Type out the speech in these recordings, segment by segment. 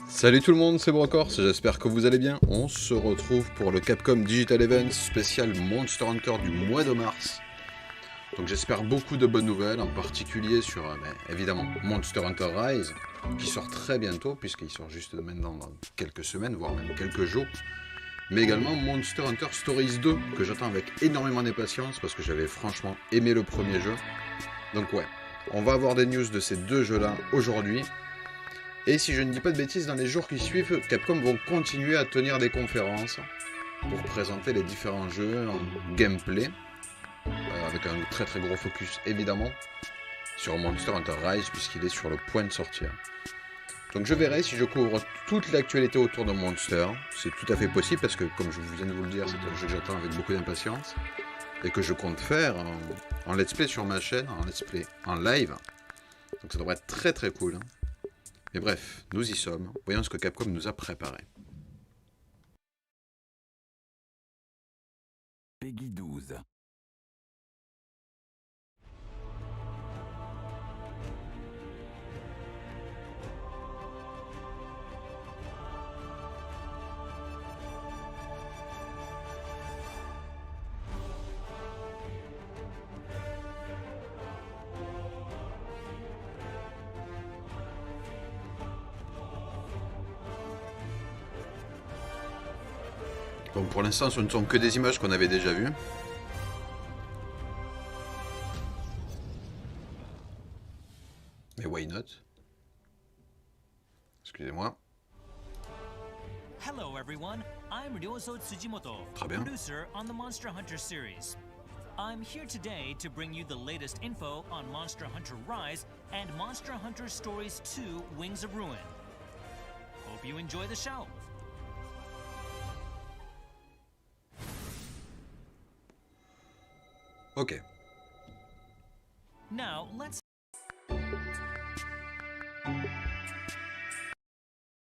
Salut tout le monde, c'est Brocorse, j'espère que vous allez bien. On se retrouve pour le Capcom Digital Events spécial Monster Hunter du mois de mars. Donc j'espère beaucoup de bonnes nouvelles, en particulier sur, évidemment, Monster Hunter Rise, qui sort très bientôt, puisqu'il sort juste maintenant dans quelques semaines, voire même quelques jours. Mais également Monster Hunter Stories 2, que j'attends avec énormément d'impatience, parce que j'avais franchement aimé le premier jeu. Donc ouais, on va avoir des news de ces deux jeux-là aujourd'hui. Et si je ne dis pas de bêtises, dans les jours qui suivent, Capcom vont continuer à tenir des conférences pour présenter les différents jeux en gameplay, avec un très très gros focus évidemment sur Monster Hunter Rise puisqu'il est sur le point de sortir. Donc je verrai si je couvre toute l'actualité autour de Monster, c'est tout à fait possible parce que comme je viens de vous le dire, c'est un jeu que j'attends avec beaucoup d'impatience et que je compte faire en let's play sur ma chaîne, en let's play en live, donc ça devrait être très très cool. Mais bref, nous y sommes. Voyons ce que Capcom nous a préparé. Peggy 12. Bon, pour l'instant, ce ne sont que des images qu'on avait déjà vues. Mais why not? Excusez-moi. Hello everyone, I'm Ryoso Tsujimoto, Très bien. producer on the Monster Hunter series. I'm here today to bring you the latest info on Monster Hunter Rise and Monster Hunter Stories 2 Wings of Ruin. Hope you enjoy the show. Ok. Now, let's...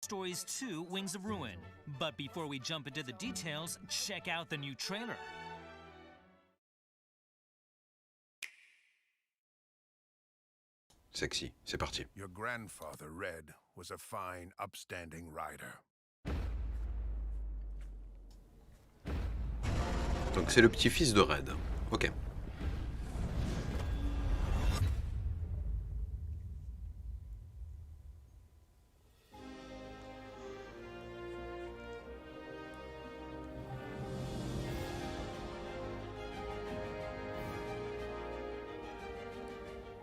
Stories 2 Wings of Ruin. But before we jump into the details, check out the new trailer. Sexy, c'est parti. Your grandfather, Red, was a fine, upstanding rider. Donc c'est le petit-fils de Red. Ok.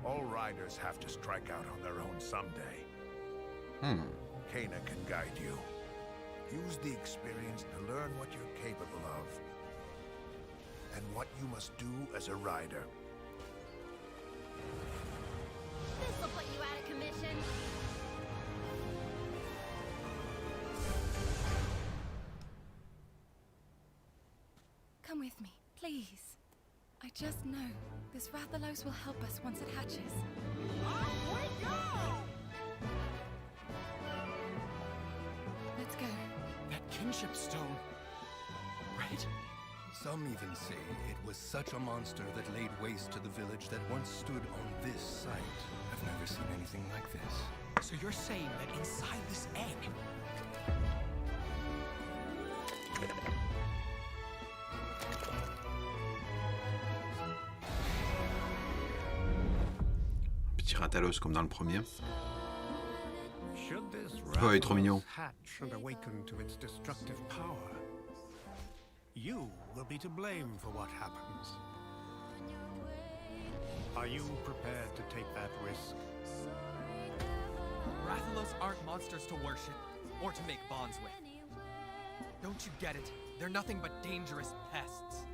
All riders have to strike out on their own someday. Kana can guide you. Use the experience to learn what you're capable of. And what you must do as a rider. This'll put you out of commission. Come with me, please. I just know this Rathalos will help us once it hatches. Off we go! Let's go. That kinship stone, right? Some even say it was such a monster that laid waste to the village that once stood on this site. I've never seen anything like this. So you're saying that inside this egg... Petit Rathalos comme dans le premier. Should this Oh, il est trop mignon. hatch and awaken to its destructive power, you will be to blame for what happens. Are you prepared to take that risk? Rathalos aren't monsters to worship, or to make bonds with. Don't you get it? They're nothing but dangerous pests.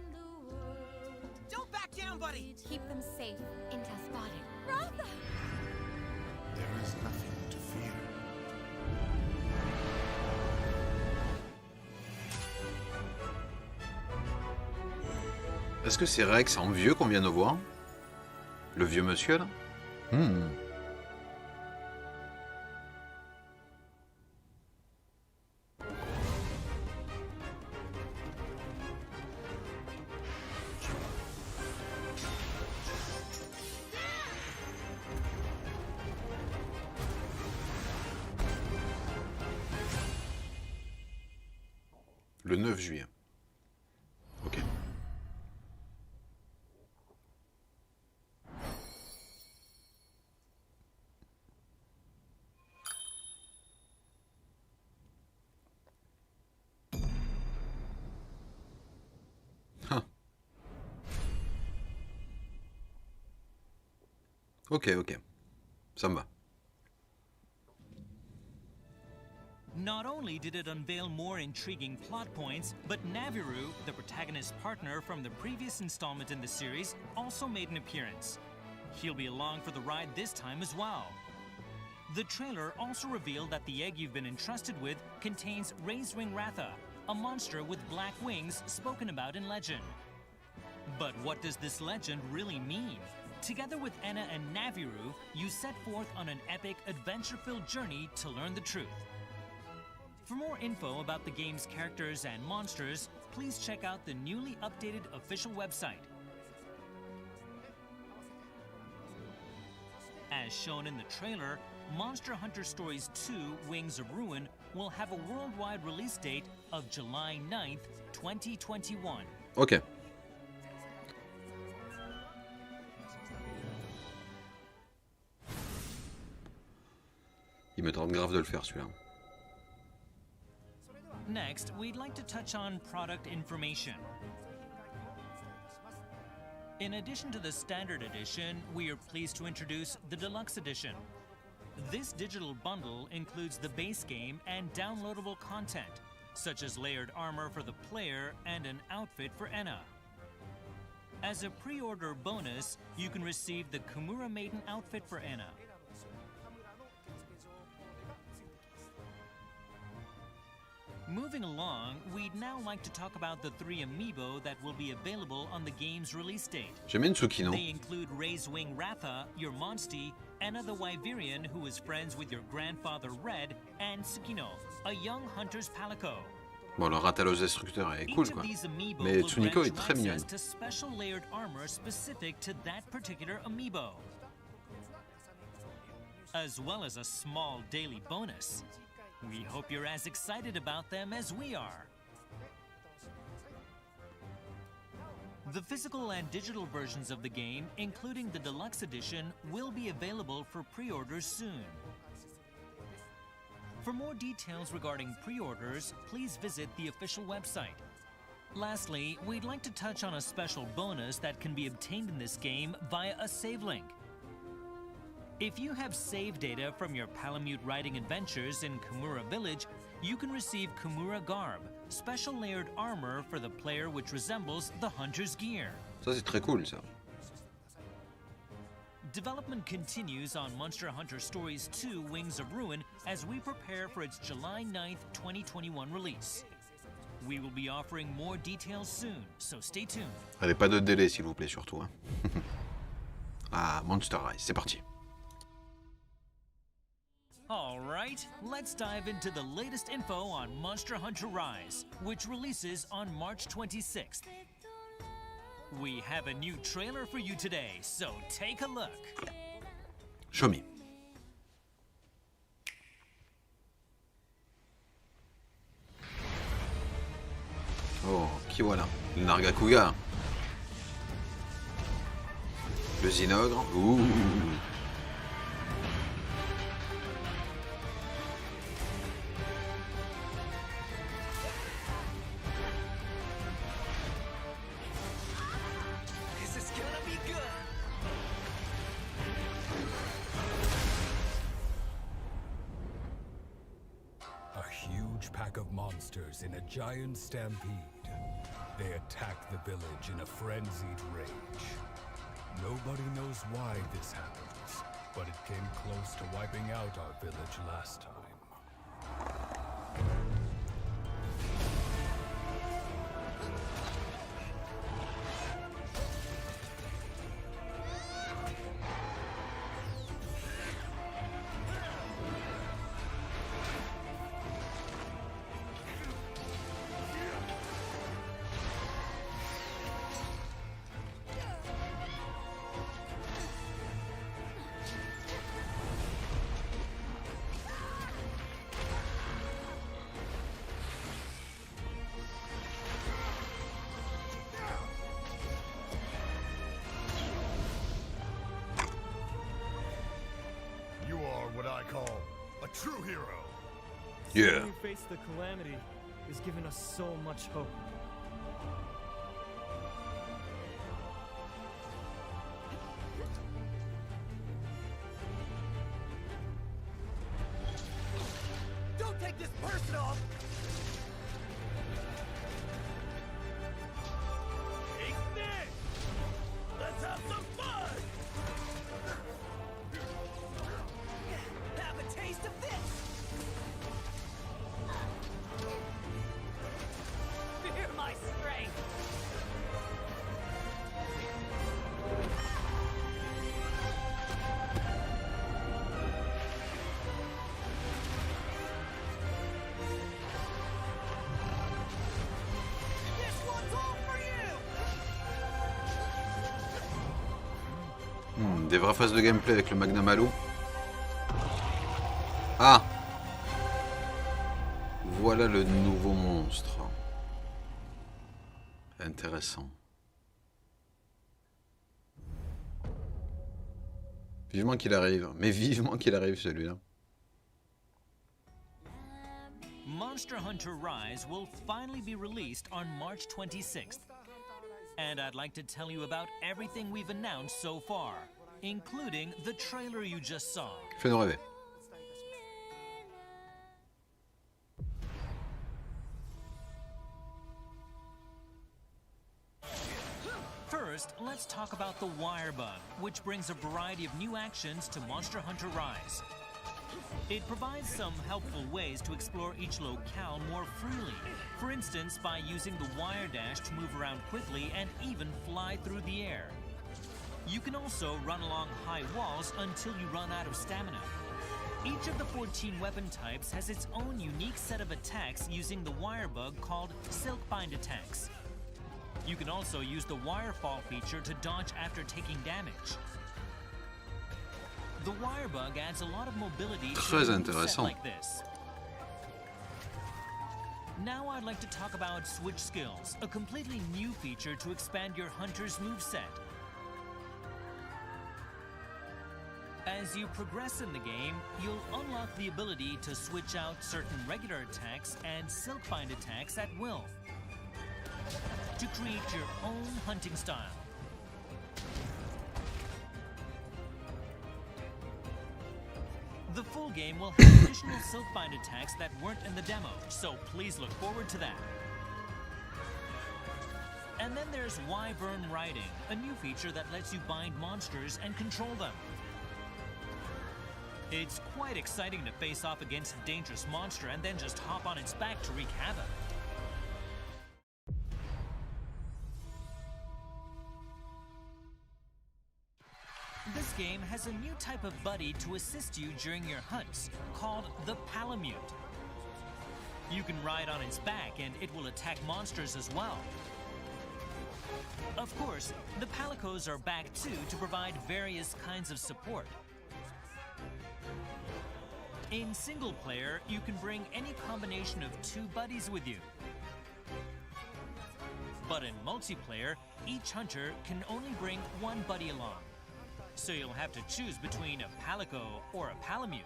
Don't back down, buddy! Keep them safe until spotted. Ratha! There is nothing to fear. Est-ce que c'est Rex en vieux qu'on vient de voir? Le vieux monsieur, là? Le 9 juillet. Ok. Ah. Ok, ok. Ça me va. Not only did it unveil more intriguing plot points, but Naviru, the protagonist's partner from the previous installment in the series, also made an appearance. He'll be along for the ride this time as well. The trailer also revealed that the egg you've been entrusted with contains Razewing Ratha, a monster with black wings spoken about in legend. But what does this legend really mean? Together with Enna and Naviru, you set forth on an epic, adventure-filled journey to learn the truth. For more info about the game's characters and monsters, please check out the newly updated official website. As shown in the trailer, Monster Hunter Stories 2 Wings of Ruin will have a worldwide release date of July 9th, 2021. Ok. Il me tente grave de le faire celui-là. Next, we'd like to touch on product information. In addition to the Standard Edition, we are pleased to introduce the Deluxe Edition. This digital bundle includes the base game and downloadable content, such as layered armor for the player and an outfit for Enna. As a pre-order bonus, you can receive the Kimura Maiden outfit for Enna. Moving along, we'd now like to talk about the 3 amiibo that will be available on the game's release date. J'aime bien Tsukino. They include Razewing Ratha, your Monstie, Enna the Wyverian, who is friends with your grandfather Red, and Tsukino, a young hunter's palico. Bon, le Rathalos Destructeur est cool, Each quoi. of these amiibo Mais will Tsuniko grant est très you access mignonne. to special layered armor specific to that particular amiibo, as well as a small daily bonus. We hope you're as excited about them as we are. The physical and digital versions of the game, including the Deluxe Edition, will be available for pre-orders soon. For more details regarding pre-orders, please visit the official website. Lastly, we'd like to touch on a special bonus that can be obtained in this game via a save link. If you have save data from your Palamute riding adventures in Kimura Village, you can receive Kimura Garb, special layered armor for the player which resembles the hunter's gear. Ça, c'est très cool, ça. Development continues on Monster Hunter Stories 2 Wings of Ruin as we prepare for its July 9th, 2021 release. We will be offering more details soon, so stay tuned. Allez, pas de délai, s'il vous plaît, surtout. Hein. Ah, Monster Rise, c'est parti. All right, let's dive into the latest info on Monster Hunter Rise, which releases on March 26th. We have a new trailer for you today, so take a look. Show me. Oh, qui voilà? Le Nargacuga. Le Zinogre. Ouh. This is gonna be good. A huge pack of monsters in a giant stampede. They attack the village in a frenzied rage. Nobody knows why this happens, but it came close to wiping out our village last time. true hero. Yeah. Seeing you face the calamity is giving us so much hope. Don't take this personal! Take this! Let's have some fun! Have a taste of this! Fear my strength. This one's all for you! Des vraies phases de gameplay avec le Magnum Halo. Ah! Voilà le nouveau monstre. Intéressant. Vivement qu'il arrive. Mais vivement qu'il arrive celui-là. Monster Hunter Rise will finally be released on March 26th. And I'd like to tell you about everything we've announced so far, including the trailer you just saw. Fais-nous rêver. First, let's talk about the Wire Bug, which brings a variety of new actions to Monster Hunter Rise. It provides some helpful ways to explore each locale more freely. For instance, by using the wire dash to move around quickly and even fly through the air. You can also run along high walls until you run out of stamina. Each of the 14 weapon types has its own unique set of attacks using the Wire Bug called Silkbind attacks. You can also use the Wire Fall feature to dodge after taking damage. The Wire Bug adds a lot of mobility to a set like this. Now I'd like to talk about Switch Skills, a completely new feature to expand your hunter's moveset. As you progress in the game, you'll unlock the ability to switch out certain regular attacks and Silkbind attacks at will, to create your own hunting style. The full game will have additional Silkbind attacks that weren't in the demo, so please look forward to that. And then there's Wyvern Riding, a new feature that lets you bind monsters and control them. It's quite exciting to face off against a dangerous monster and then just hop on its back to wreak havoc. This game has a new type of buddy to assist you during your hunts, called the Palamute. You can ride on its back and it will attack monsters as well. Of course, the Palicos are back too to provide various kinds of support. In single player, you can bring any combination of two buddies with you. But in multiplayer, each hunter can only bring one buddy along. So you'll have to choose between a Palico or a Palamute.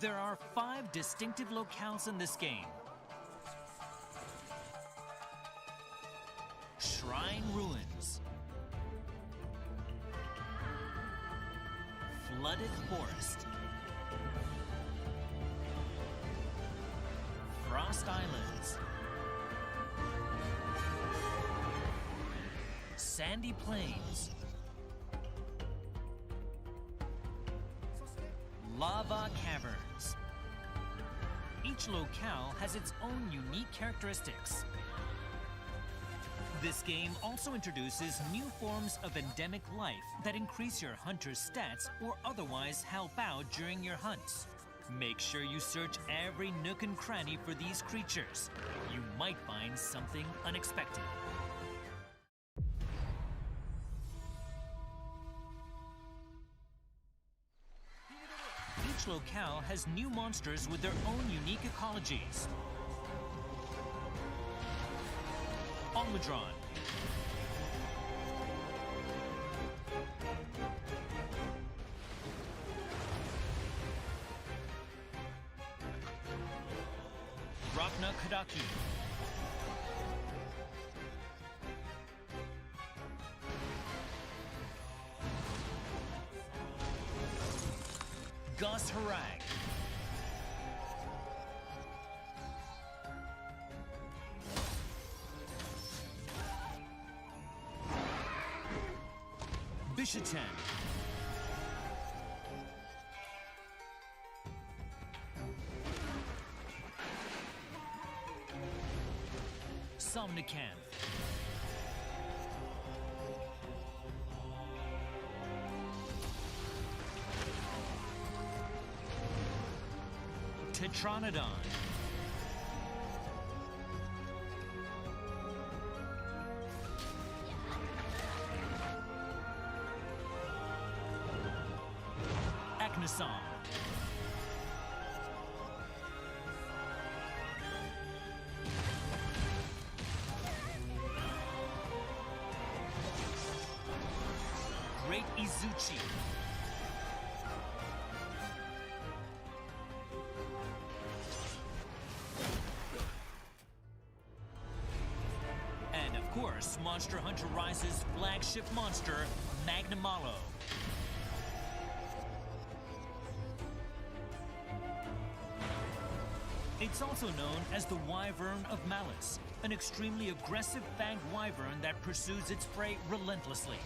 There are 5 distinctive locales in this game. Shrine Ruins, Flooded Forest, Frost Islands, Sandy Plains, Lava Caverns. Each locale has its own unique characteristics. This game also introduces new forms of endemic life that increase your hunter's stats or otherwise help out during your hunts. Make sure you search every nook and cranny for these creatures. You might find something unexpected. Each locale has new monsters with their own unique ecologies. Almudron, Rakna Kadaki. Gus Harag. Bishatan. Somnicanth. Tetranodon. Aknason. Great Izuchi. And of course, Monster Hunter Rise's flagship monster, Magnamalo. It's also known as the Wyvern of Malice, an extremely aggressive fanged wyvern that pursues its prey relentlessly.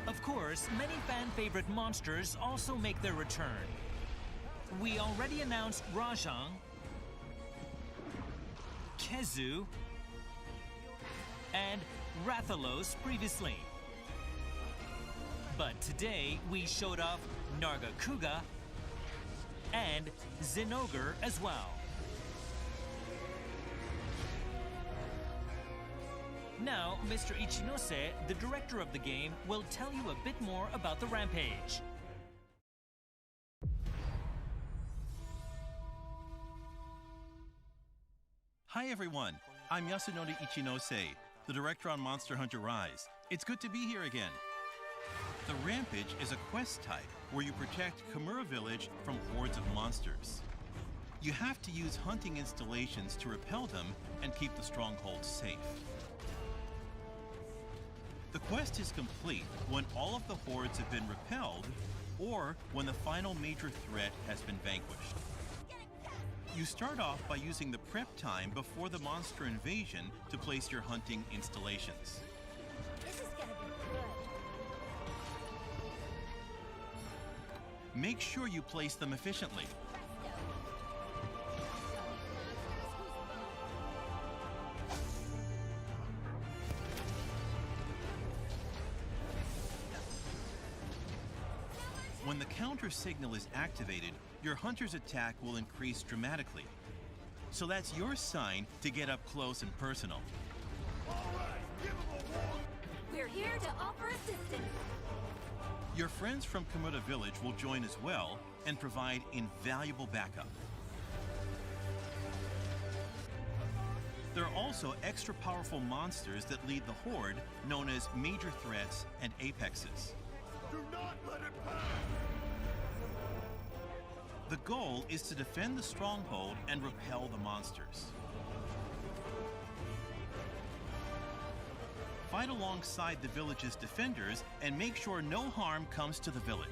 Of course, many fan-favorite monsters also make their return. We already announced Rajang, Kezu, and Rathalos previously. But today, we showed off Nargacuga and Zinogre as well. Now, Mr. Ichinose, the director of the game, will tell you a bit more about the Rampage. Hi everyone, I'm Yasunori Ichinose, the director on Monster Hunter Rise. It's good to be here again. The Rampage is a quest type where you protect Kimura Village from hordes of monsters. You have to use hunting installations to repel them and keep the stronghold safe. The quest is complete when all of the hordes have been repelled or when the final major threat has been vanquished. You start off by using the prep time before the monster invasion to place your hunting installations. This is gonna be good. Make sure you place them efficiently. When the counter signal is activated, your hunter's attack will increase dramatically. So that's your sign to get up close and personal. We're here to offer assistance. Your friends from Kimura Village will join as well and provide invaluable backup. There are also extra powerful monsters that lead the horde, known as major threats and apexes. Do not let it pass! The goal is to defend the stronghold and repel the monsters. Fight alongside the village's defenders and make sure no harm comes to the village.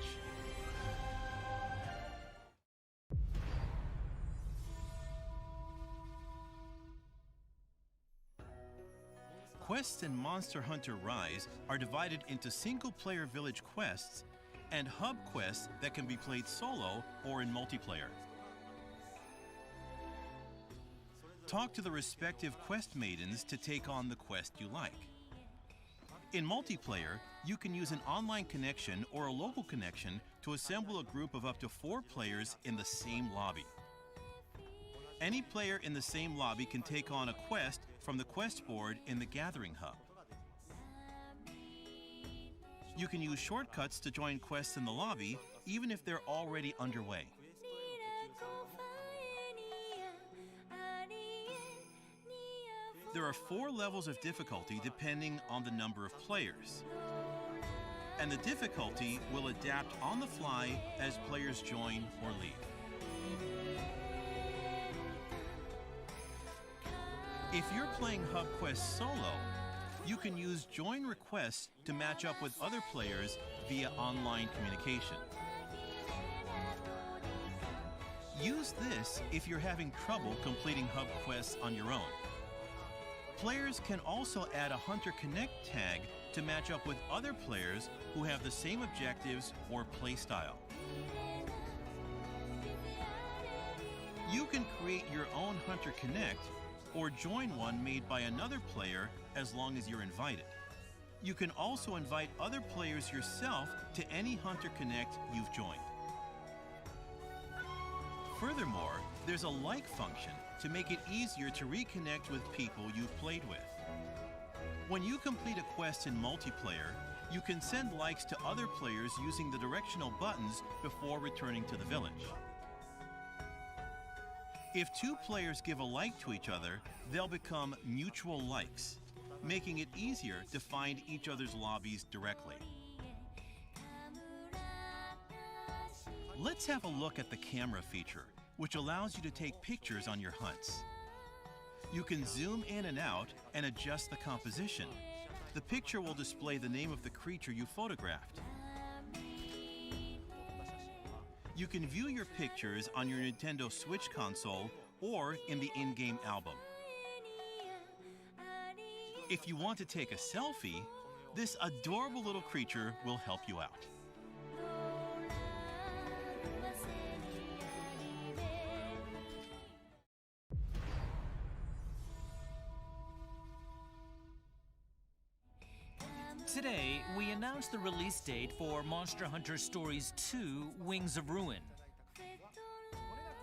Quests in Monster Hunter Rise are divided into single-player village quests and hub quests that can be played solo or in multiplayer. Talk to the respective quest maidens to take on the quest you like. In multiplayer, you can use an online connection or a local connection to assemble a group of up to 4 players in the same lobby. Any player in the same lobby can take on a quest from the quest board in the Gathering Hub. You can use shortcuts to join quests in the lobby, even if they're already underway. There are 4 levels of difficulty depending on the number of players. and the difficulty will adapt on the fly as players join or leave. If you're playing Hub Quest solo, you can use join requests to match up with other players via online communication. Use this if you're having trouble completing Hub Quests on your own. Players can also add a Hunter Connect tag to match up with other players who have the same objectives or playstyle. You can create your own Hunter Connect or join one made by another player as long as you're invited. You can also invite other players yourself to any Hunter Connect you've joined. Furthermore, there's a like function to make it easier to reconnect with people you've played with. When you complete a quest in multiplayer, you can send likes to other players using the directional buttons before returning to the village. If two players give a like to each other, they'll become mutual likes, making it easier to find each other's lobbies directly. Let's have a look at the camera feature, which allows you to take pictures on your hunts. You can zoom in and out and adjust the composition. The picture will display the name of the creature you photographed. You can view your pictures on your Nintendo Switch console or in the in-game album. If you want to take a selfie, this adorable little creature will help you out. Today, we announced the release date for Monster Hunter Stories 2: Wings of Ruin.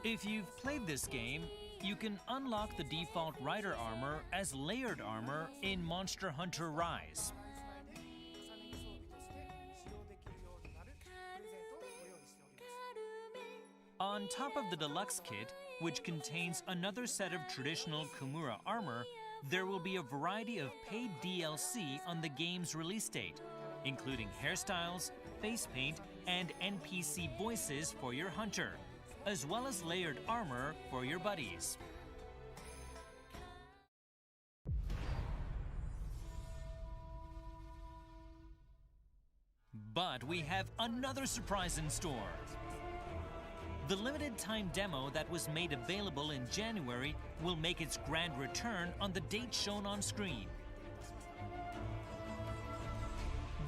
If you've played this game, you can unlock the default rider armor as layered armor in Monster Hunter Rise. On top of the deluxe kit, which contains another set of traditional Kimura armor, there will be a variety of paid DLC on the game's release date, including hairstyles, face paint, and NPC voices for your hunter, as well as layered armor for your buddies. But we have another surprise in store. The limited time demo that was made available in January will make its grand return on the date shown on screen.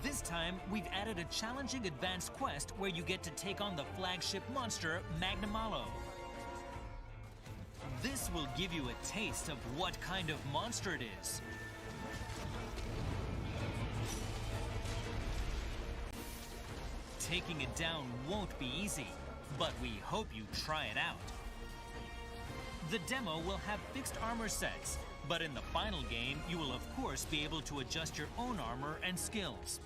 This time, we've added a challenging advanced quest where you get to take on the flagship monster, Magnamalo. This will give you a taste of what kind of monster it is. Taking it down won't be easy, but we hope you try it out. The demo will have fixed armor sets, but in the final game, you will of course be able to adjust your own armor and skills.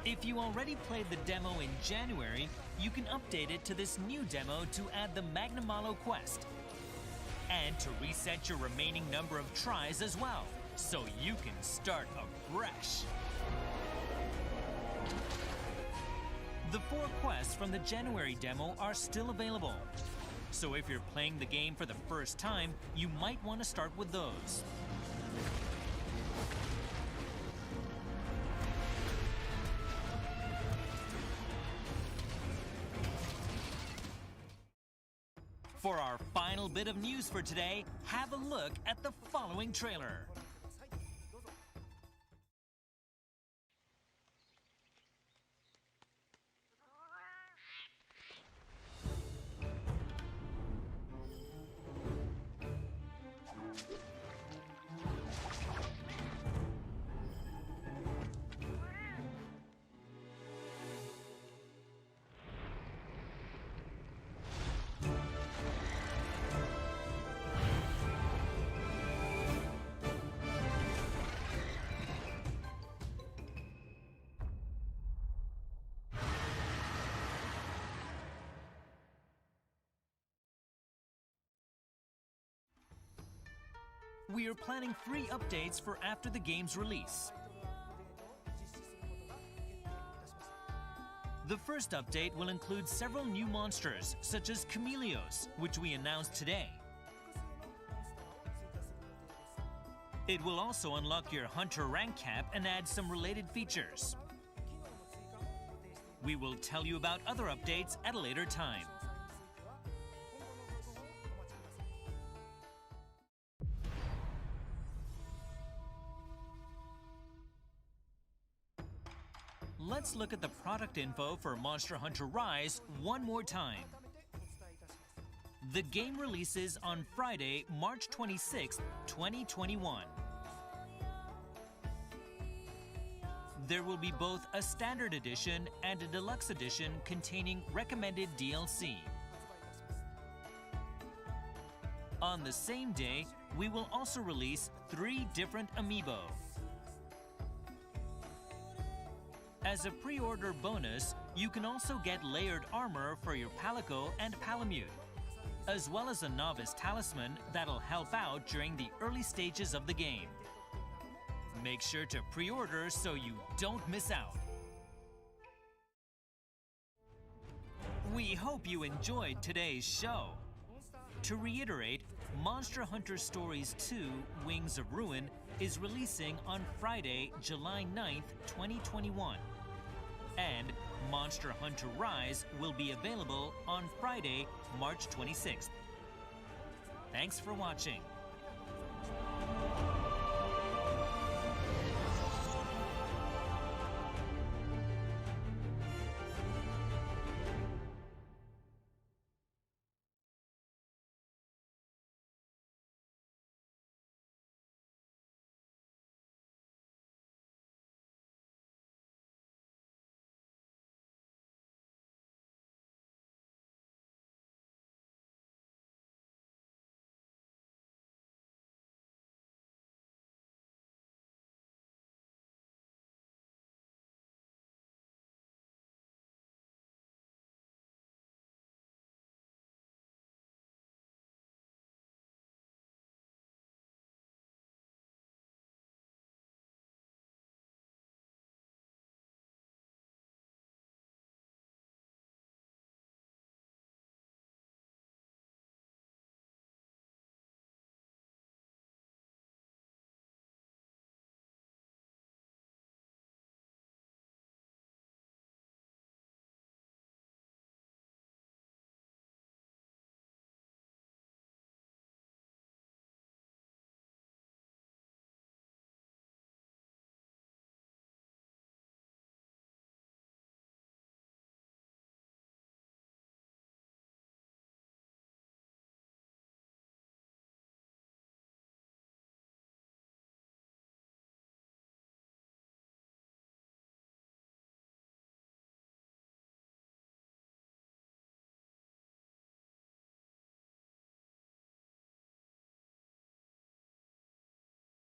If you already played the demo in January, you can update it to this new demo to add the Magnamalo quest, and to reset your remaining number of tries as well, so you can start afresh. The 4 quests from the January demo are still available, so if you're playing the game for the first time, you might want to start with those. For our final bit of news for today, have a look at the following trailer. We are planning 3 updates for after the game's release. The first update will include several new monsters, such as Chameleos, which we announced today. It will also unlock your Hunter rank cap and add some related features. We will tell you about other updates at a later time. Let's look at the product info for Monster Hunter Rise one more time. The game releases on Friday, March 26, 2021. There will be both a standard edition and a deluxe edition containing recommended DLC. On the same day, we will also release 3 different amiibo. As a pre-order bonus, you can also get layered armor for your Palico and Palamute, as well as a novice talisman that'll help out during the early stages of the game. Make sure to pre-order so you don't miss out. We hope you enjoyed today's show. To reiterate, Monster Hunter Stories 2 Wings of Ruin is releasing on Friday, July 9th, 2021. And Monster Hunter Rise will be available on Friday, March 26th. Thanks for watching.